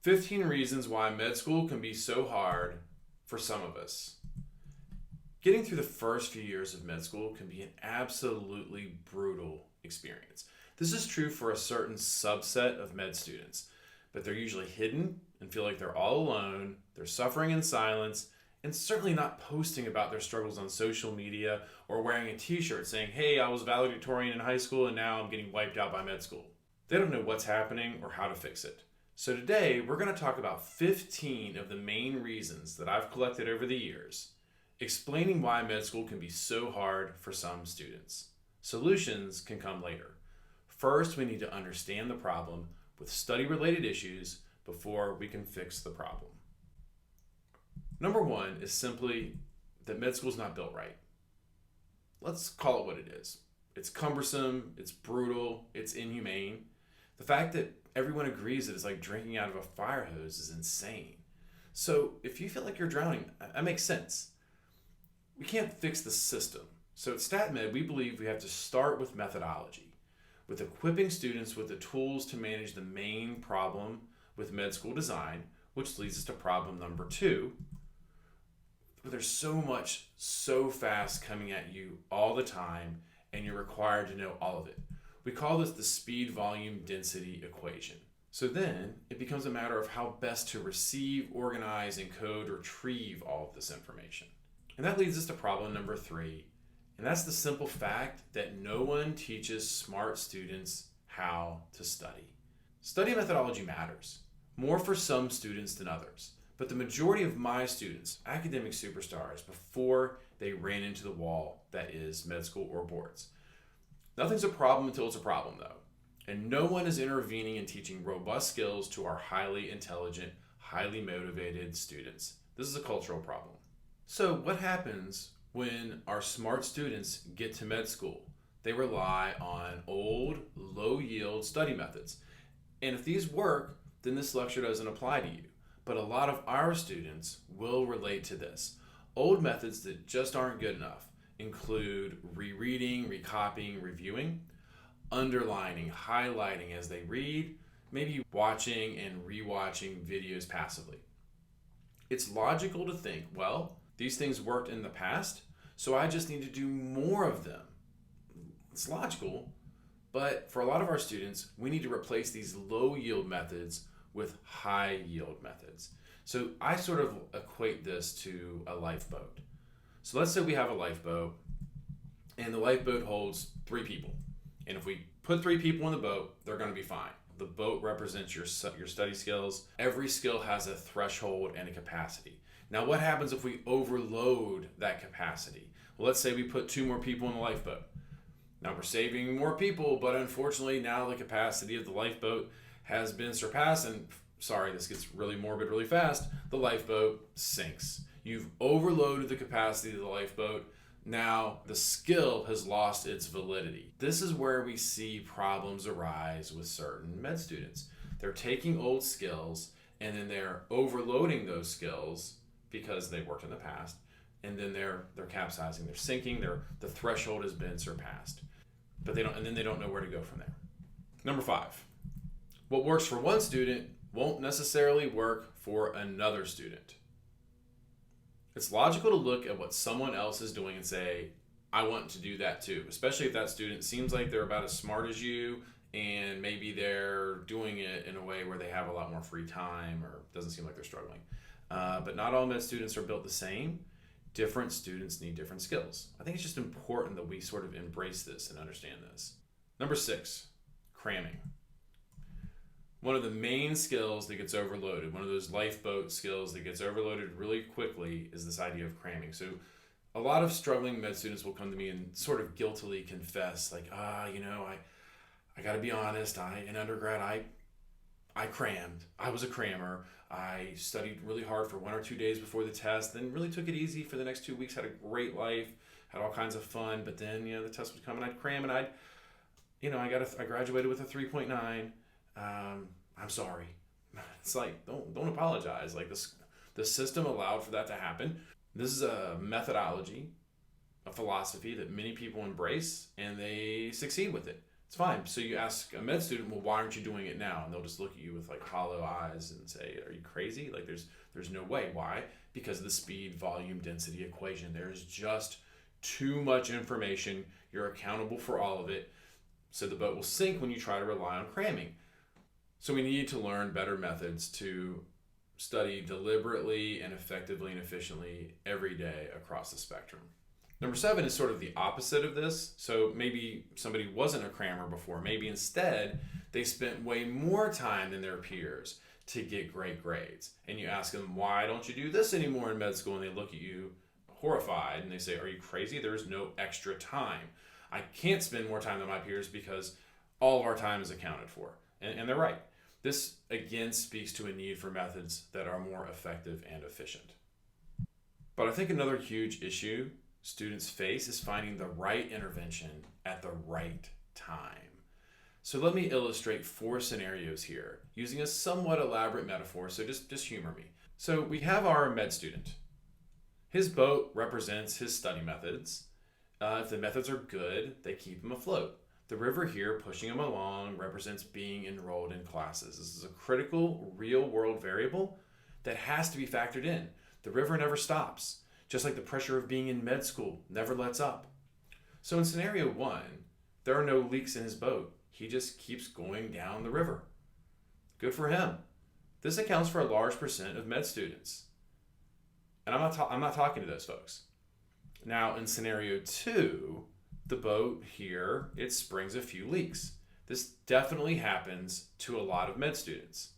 15 reasons why med school can be so hard for some of us. Getting through the first few years of med school can be an absolutely brutal experience. This is true for a certain subset of med students, but they're usually hidden and feel like they're all alone, they're suffering in silence, and certainly not posting about their struggles on social media or wearing a t-shirt saying, hey, I was valedictorian in high school and now I'm getting wiped out by med school. They don't know what's happening or how to fix it. So today, we're going to talk about 15 of the main reasons that I've collected over the years, explaining why med school can be so hard for some students. Solutions can come later. First, we need to understand the problem with study-related issues before we can fix the problem. Number one is simply that med school is not built right. Let's call it what it is. It's cumbersome, it's brutal, it's inhumane. The fact that everyone agrees that it's like drinking out of a fire hose is insane. So if you feel like you're drowning, that makes sense. We can't fix the system. So at StatMed, we believe we have to start with methodology, with equipping students with the tools to manage the main problem with med school design, which leads us to problem number two. There's so much so fast coming at you all the time, and you're required to know all of it. We call this the speed, volume, density equation. So then it becomes a matter of how best to receive, organize, encode, retrieve all of this information. And that leads us to problem number three, and that's the simple fact that no one teaches smart students how to study. Study methodology matters, more for some students than others. But the majority of my students, academic superstars, before they ran into the wall that is med school or boards. Nothing's a problem until it's a problem, though. And no one is intervening in teaching robust skills to our highly intelligent, highly motivated students. This is a cultural problem. So what happens when our smart students get to med school? They rely on old, low-yield study methods. And if these work, then this lecture doesn't apply to you. But a lot of our students will relate to this. Old methods that just aren't good enough include rereading, recopying, reviewing, underlining, highlighting as they read, maybe watching and rewatching videos passively. It's logical to think, well, these things worked in the past, so I just need to do more of them. It's logical, but for a lot of our students, we need to replace these low-yield methods with high-yield methods. So I sort of equate this to a lifeboat. So let's say we have a lifeboat, and the lifeboat holds 3 people. And if we put 3 people in the boat, they're going to be fine. The boat represents your study skills. Every skill has a threshold and a capacity. Now, what happens if we overload that capacity? Well, let's say we put 2 more people in the lifeboat. Now we're saving more people, but unfortunately now the capacity of the lifeboat has been surpassed, and sorry, this gets really morbid really fast, the lifeboat sinks. You've overloaded the capacity of the lifeboat. Now the skill has lost its validity. This is where we see problems arise with certain med students. They're taking old skills and then they're overloading those skills because they worked in the past, and then they're capsizing, they're sinking, the threshold has been surpassed. But they don't know where to go from there. Number 5. What works for one student won't necessarily work for another student. It's logical to look at what someone else is doing and say, I want to do that too, especially if that student seems like they're about as smart as you and maybe they're doing it in a way where they have a lot more free time or doesn't seem like they're struggling. But not all med students are built the same. Different students need different skills. I think it's just important that we sort of embrace this and understand this. Number 6, cramming. One of the main skills that gets overloaded, one of those lifeboat skills that gets overloaded really quickly is this idea of cramming. So a lot of struggling med students will come to me and sort of guiltily confess, like, I got to be honest, in undergrad, I crammed. I was a crammer. I studied really hard for 1 or 2 days before the test, then really took it easy for the next 2 weeks, had a great life, had all kinds of fun, but then, the test would come and I'd cram and I graduated with a 3.9. I'm sorry. It's like, don't apologize. Like the system allowed for that to happen. This is a methodology, a philosophy that many people embrace and they succeed with it. It's fine. So you ask a med student, well, why aren't you doing it now? And they'll just look at you with like hollow eyes and say, are you crazy? Like there's no way. Why? Because of the speed, volume, density equation. There's just too much information. You're accountable for all of it. So the boat will sink when you try to rely on cramming. So we need to learn better methods to study deliberately and effectively and efficiently every day across the spectrum. Number 7 is sort of the opposite of this. So maybe somebody wasn't a crammer before. Maybe instead they spent way more time than their peers to get great grades. And you ask them, why don't you do this anymore in med school? And they look at you horrified and they say, are you crazy? There's no extra time. I can't spend more time than my peers because all of our time is accounted for. And they're right. This again speaks to a need for methods that are more effective and efficient. But I think another huge issue students face is finding the right intervention at the right time. So let me illustrate 4 scenarios here using a somewhat elaborate metaphor, so just humor me. So we have our med student. His boat represents his study methods. If the methods are good, they keep him afloat. The river here pushing him along represents being enrolled in classes. This is a critical real-world variable that has to be factored in. The river never stops. Just like the pressure of being in med school never lets up. So in scenario 1, there are no leaks in his boat. He just keeps going down the river. Good for him. This accounts for a large percent of med students. And I'm not talking to those folks. Now in scenario 2, the boat here, it springs a few leaks. This definitely happens to a lot of med students.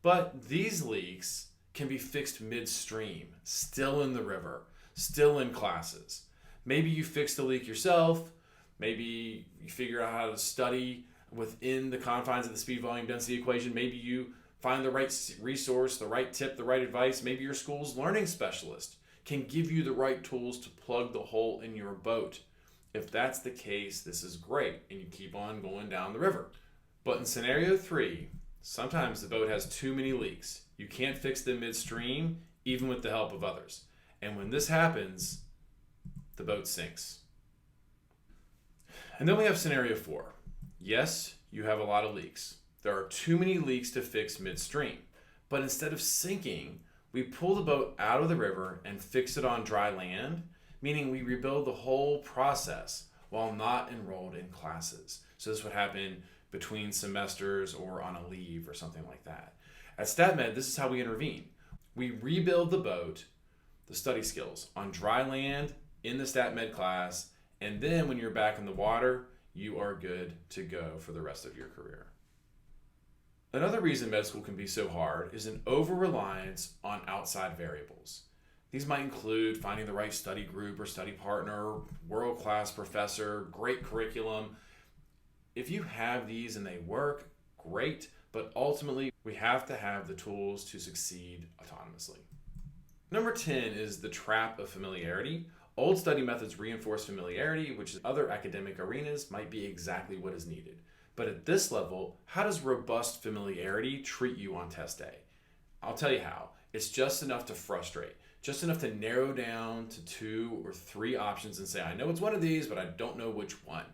But these leaks can be fixed midstream, still in the river, still in classes. Maybe you fix the leak yourself. Maybe you figure out how to study within the confines of the speed, volume, density equation. Maybe you find the right resource, the right tip, the right advice. Maybe your school's learning specialist can give you the right tools to plug the hole in your boat. If that's the case, this is great, and you keep on going down the river. But in scenario 3, sometimes the boat has too many leaks. You can't fix them midstream, even with the help of others. And when this happens, the boat sinks. And then we have scenario 4. Yes, you have a lot of leaks. There are too many leaks to fix midstream. But instead of sinking, we pull the boat out of the river and fix it on dry land, meaning we rebuild the whole process while not enrolled in classes. So this would happen between semesters or on a leave or something like that. At StatMed, this is how we intervene. We rebuild the boat, the study skills, on dry land in the StatMed class, and then when you're back in the water, you are good to go for the rest of your career. Another reason med school can be so hard is an over-reliance on outside variables. These might include finding the right study group or study partner, world-class professor, great curriculum. If you have these and they work, great, but ultimately we have to have the tools to succeed autonomously. Number 10 is the trap of familiarity. Old study methods reinforce familiarity, which in other academic arenas might be exactly what is needed. But at this level, how does robust familiarity treat you on test day? I'll tell you how. It's just enough to frustrate, just enough to narrow down to 2 or 3 options and say, I know it's one of these, but I don't know which one.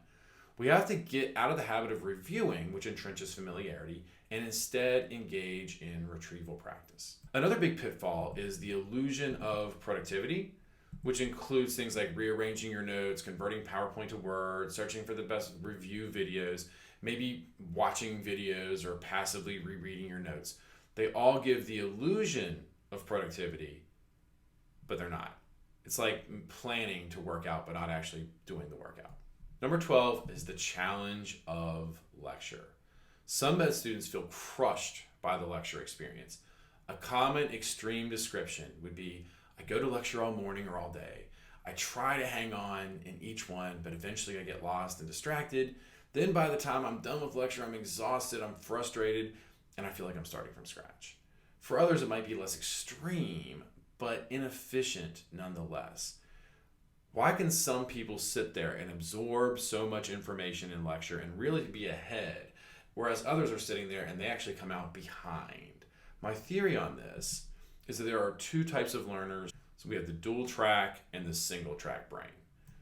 We have to get out of the habit of reviewing, which entrenches familiarity, and instead engage in retrieval practice. Another big pitfall is the illusion of productivity, which includes things like rearranging your notes, converting PowerPoint to Word, searching for the best review videos, maybe watching videos or passively rereading your notes. They all give the illusion of productivity, but they're not. It's like planning to work out, but not actually doing the workout. Number 12 is the challenge of lecture. Some med students feel crushed by the lecture experience. A common extreme description would be, I go to lecture all morning or all day. I try to hang on in each one, but eventually I get lost and distracted. Then by the time I'm done with lecture, I'm exhausted, I'm frustrated, and I feel like I'm starting from scratch. For others, it might be less extreme, but inefficient nonetheless. Why can some people sit there and absorb so much information in lecture and really be ahead, whereas others are sitting there and they actually come out behind? My theory on this is that there are 2 types of learners. So we have the dual track and the single track brain.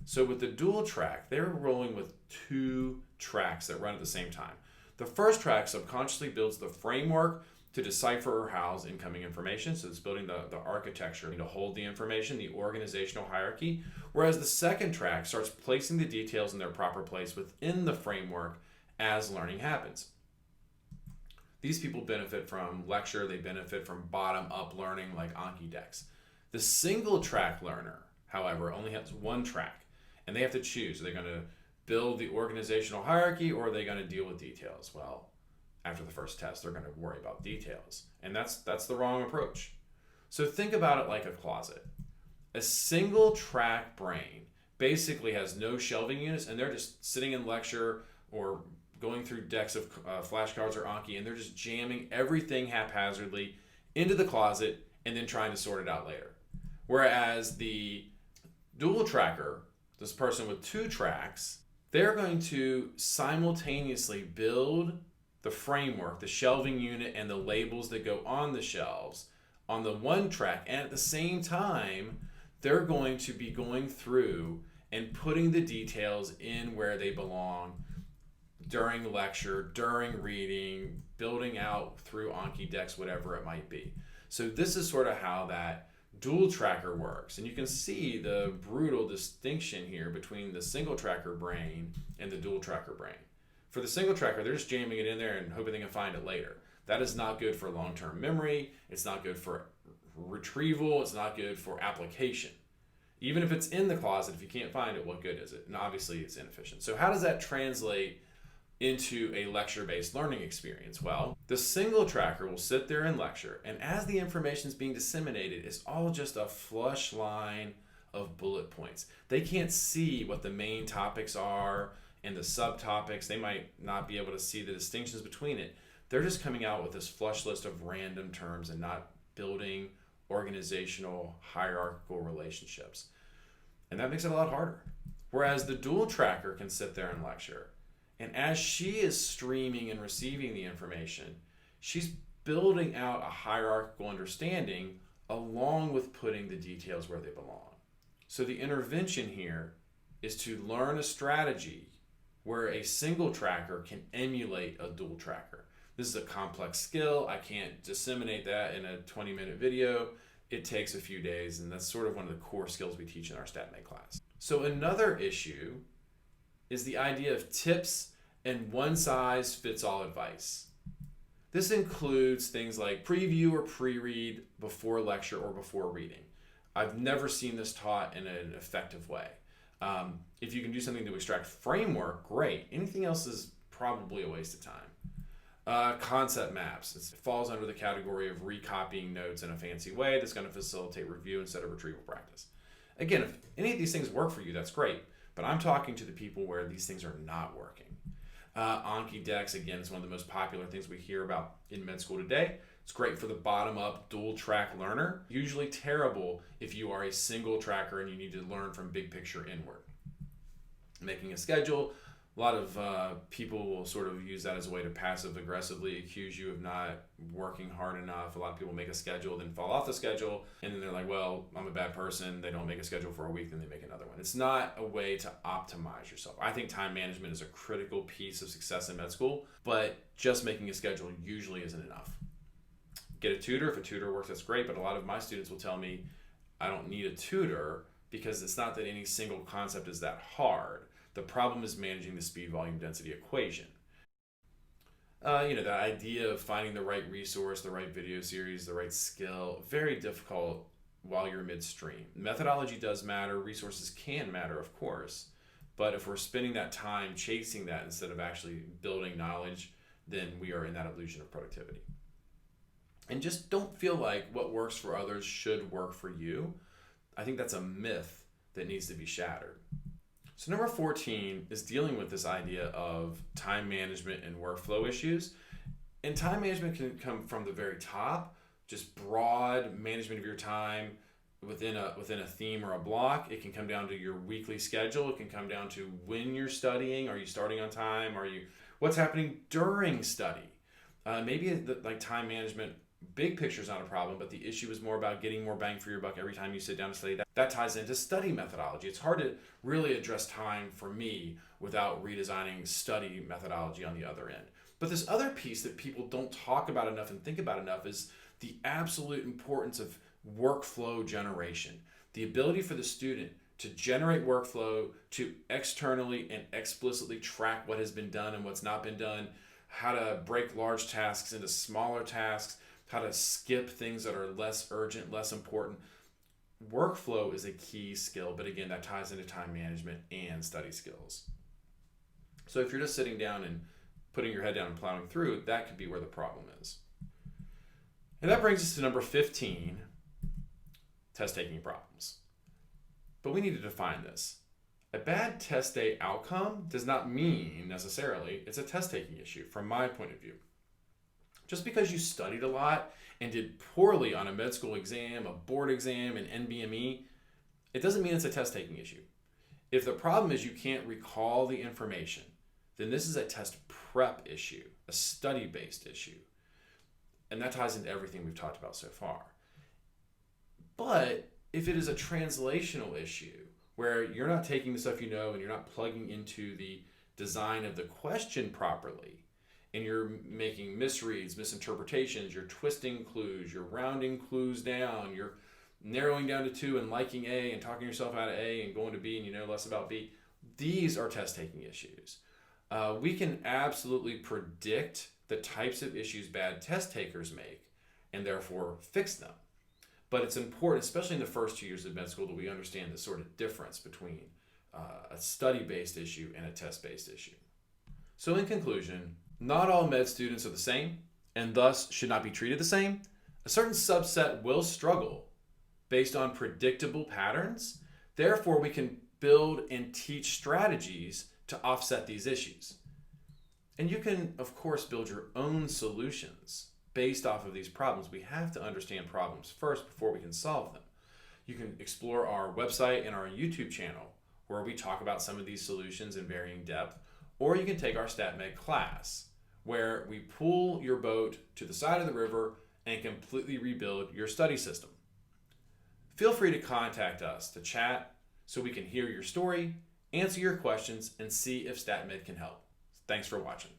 So with the dual track, they're rolling with 2 tracks that run at the same time. The first track subconsciously builds the framework to decipher or house incoming information. So it's building the architecture to hold the information, the organizational hierarchy. Whereas the second track starts placing the details in their proper place within the framework as learning happens. These people benefit from lecture, they benefit from bottom-up learning like Anki decks. The single track learner, however, only has 1 track, and they have to choose. Are they going to build the organizational hierarchy, or are they going to deal with details? Well, after the first test, they're going to worry about details, and that's the wrong approach. So think about it like a closet. A single track brain basically has no shelving units, and they're just sitting in lecture or going through decks of flashcards or Anki, and they're just jamming everything haphazardly into the closet and then trying to sort it out later. Whereas the dual tracker, this person with 2 tracks, they're going to simultaneously build the framework, the shelving unit, and the labels that go on the shelves on the 1 track, and at the same time, they're going to be going through and putting the details in where they belong during lecture, during reading, building out through Anki decks, whatever it might be. So this is sort of how that dual tracker works. And you can see the brutal distinction here between the single tracker brain and the dual tracker brain. For the single tracker, they're just jamming it in there and hoping they can find it later. That is not good for long-term memory. It's not good for retrieval. It's not good for application. Even if it's in the closet, if you can't find it, what good is it? And obviously it's inefficient. So how does that translate into a lecture-based learning experience? Well, the single tracker will sit there and lecture, and as the information is being disseminated, it's all just a flush line of bullet points. They can't see what the main topics are and the subtopics. They might not be able to see the distinctions between it. They're just coming out with this flush list of random terms and not building organizational, hierarchical relationships. And that makes it a lot harder. Whereas the dual tracker can sit there and lecture, and as she is streaming and receiving the information, she's building out a hierarchical understanding along with putting the details where they belong. So the intervention here is to learn a strategy where a single tracker can emulate a dual tracker. This is a complex skill. I can't disseminate that in a 20-minute video. It takes a few days, and that's sort of one of the core skills we teach in our StatMed class. So another issue is the idea of tips and one-size-fits-all advice. This includes things like preview or pre-read before lecture or before reading. I've never seen this taught in an effective way. If you can do something to extract framework, great. Anything else is probably a waste of time. Concept maps. It falls under the category of recopying notes in a fancy way that's going to facilitate review instead of retrieval practice. Again, if any of these things work for you, that's great. But I'm talking to the people where these things are not working. Anki decks, again, is one of the most popular things we hear about in med school today. It's great for the bottom-up dual-track learner. Usually terrible if you are a single tracker and you need to learn from big picture inward. Making a schedule. A lot of people will sort of use that as a way to passive-aggressively accuse you of not working hard enough. A lot of people make a schedule, then fall off the schedule, and then they're like, well, I'm a bad person. They don't make a schedule for a week, then they make another one. It's not a way to optimize yourself. I think time management is a critical piece of success in med school, but just making a schedule usually isn't enough. Get a tutor. If a tutor works, that's great, but a lot of my students will tell me I don't need a tutor because it's not that any single concept is that hard. The problem is managing the speed, volume, density equation. The idea of finding the right resource, the right video series, the right skill, very difficult while you're midstream. Methodology does matter. Resources can matter, of course. But if we're spending that time chasing that instead of actually building knowledge, then we are in that illusion of productivity. And just don't feel like what works for others should work for you. I think that's a myth that needs to be shattered. So number 14 is dealing with this idea of time management and workflow issues. And time management can come from the very top, just broad management of your time within a theme or a block. It can come down to your weekly schedule. It can come down to when you're studying. Are you starting on time? What's happening during study? Maybe like time management big picture is not a problem, but the issue is more about getting more bang for your buck every time you sit down to study. That ties into study methodology. It's hard to really address time for me without redesigning study methodology on the other end. But this other piece that people don't talk about enough and think about enough is the absolute importance of workflow generation. The ability for the student to generate workflow, to externally and explicitly track what has been done and what's not been done, how to break large tasks into smaller tasks, how to skip things that are less urgent, less important. Workflow is a key skill, but again, that ties into time management and study skills. So if you're just sitting down and putting your head down and plowing through, that could be where the problem is. And that brings us to number 15, test taking problems. But we need to define this. A bad test day outcome does not mean necessarily it's a test taking issue from my point of view. Just because you studied a lot and did poorly on a med school exam, a board exam, an NBME, it doesn't mean it's a test taking issue. If the problem is you can't recall the information, then this is a test prep issue, a study-based issue. And that ties into everything we've talked about so far. But if it is a translational issue where you're not taking the stuff you know and you're not plugging into the design of the question properly, and you're making misreads, misinterpretations, you're twisting clues, you're rounding clues down, you're narrowing down to 2 and liking A and talking yourself out of A and going to B and you know less about B, these are test-taking issues. We can absolutely predict the types of issues bad test takers make and therefore fix them. But it's important, especially in the first 2 years of med school, that we understand the sort of difference between a study-based issue and a test-based issue. So in conclusion, not all med students are the same and thus should not be treated the same. A certain subset will struggle based on predictable patterns. Therefore, we can build and teach strategies to offset these issues. And you can, of course, build your own solutions based off of these problems. We have to understand problems first before we can solve them. You can explore our website and our YouTube channel where we talk about some of these solutions in varying depth, or you can take our StatMed class where we pull your boat to the side of the river and completely rebuild your study system. Feel free to contact us to chat so we can hear your story, answer your questions, and see if StatMed can help. Thanks for watching.